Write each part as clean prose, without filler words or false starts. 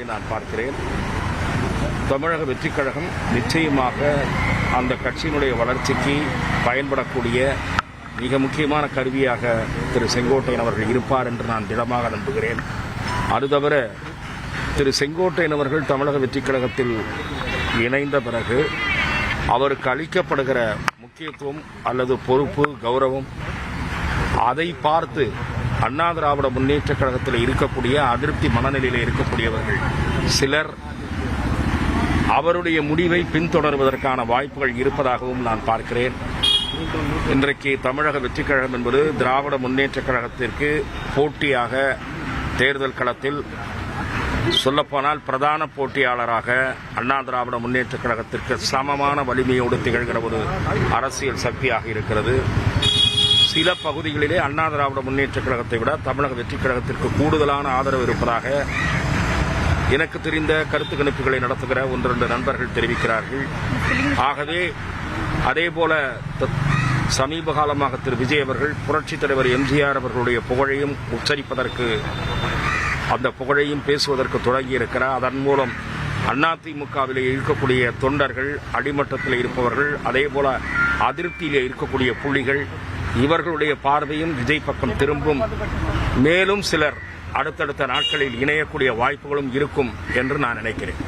நான் பார்க்கிறேன். தமிழக வெற்றிக் கழகம் நிச்சயமாக அந்த கட்சியினுடைய வளர்ச்சிக்கு பயன்படக்கூடிய மிக முக்கியமான கருவியாக திரு செங்கோட்டையன் அவர்கள் இருப்பார் என்று நான் திடமாக நம்புகிறேன். அது தவிர திரு செங்கோட்டையன் அவர்கள் தமிழக வெற்றிக் கழகத்தில் இணைந்த பிறகு அவருக்கு அளிக்கப்படுகிற முக்கியத்துவம் அல்லது பொறுப்பு, கௌரவம், அதை பார்த்து அண்ணா திராவிட முன்னேற்ற கழகத்தில் இருக்கக்கூடிய அதிருப்தி மனநிலையில் இருக்கக்கூடியவர்கள் சிலர் அவருடைய முடிவை பின்தொடர்வதற்கான வாய்ப்புகள் இருப்பதாகவும் நான் பார்க்கிறேன். இன்றைக்கு தமிழக வெற்றிக் கழகம் என்பது திராவிட முன்னேற்ற கழகத்திற்கு போட்டியாக தேர்தல் களத்தில் சொல்லப்போனால் பிரதான போட்டியாளராக அண்ணா திராவிட முன்னேற்ற கழகத்திற்கு சமமான வலிமையோடு திகழ்கிற ஒரு அரசியல் சக்தியாக இருக்கிறது. சில பகுதிகளிலே அண்ணா திராவிட முன்னேற்ற கழகத்தை விட தமிழக வெற்றிக் கழகத்திற்கு கூடுதலான ஆதரவு இருப்பதாக எனக்கு தெரிந்த கருத்து கணிப்புகளை நடத்துகிற 1-2 நண்பர்கள் தெரிவிக்கிறார்கள். ஆகவே அதேபோல சமீப காலமாக திரு விஜய் அவர்கள் புரட்சித் தலைவர் எம்ஜிஆர் அவர்களுடைய புகழையும் உச்சரிப்பதற்கு, அந்த புகழையும் பேசுவதற்கு தொடங்கியிருக்கிறார். அதன் மூலம் அதிமுகவிலே இருக்கக்கூடிய தொண்டர்கள், அடிமட்டத்தில் இருப்பவர்கள், அதேபோல அதிருப்தியிலே இருக்கக்கூடிய புள்ளிகள், இவர்களுடைய பார்வையும் விஜய் பக்கம் திரும்பும். மேலும் சிலர் அடுத்தடுத்த நாட்களில் இணையக்கூடிய வாய்ப்புகளும் இருக்கும் என்று நான் நினைக்கிறேன்.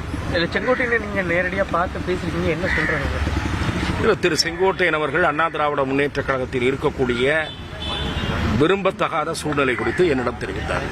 செங்கோட்டையனை நீங்க நேரடியா பார்த்து பேசிருக்கீங்க, என்ன சொல்றாங்க? திரு செங்கோட்டையன் அவர்கள் அண்ணா திராவிட முன்னேற்ற கழகத்தில் இருக்கக்கூடிய விரும்பத்தகாத சூழ்நிலை குறித்து என்னிடம் தெரிவித்தார்.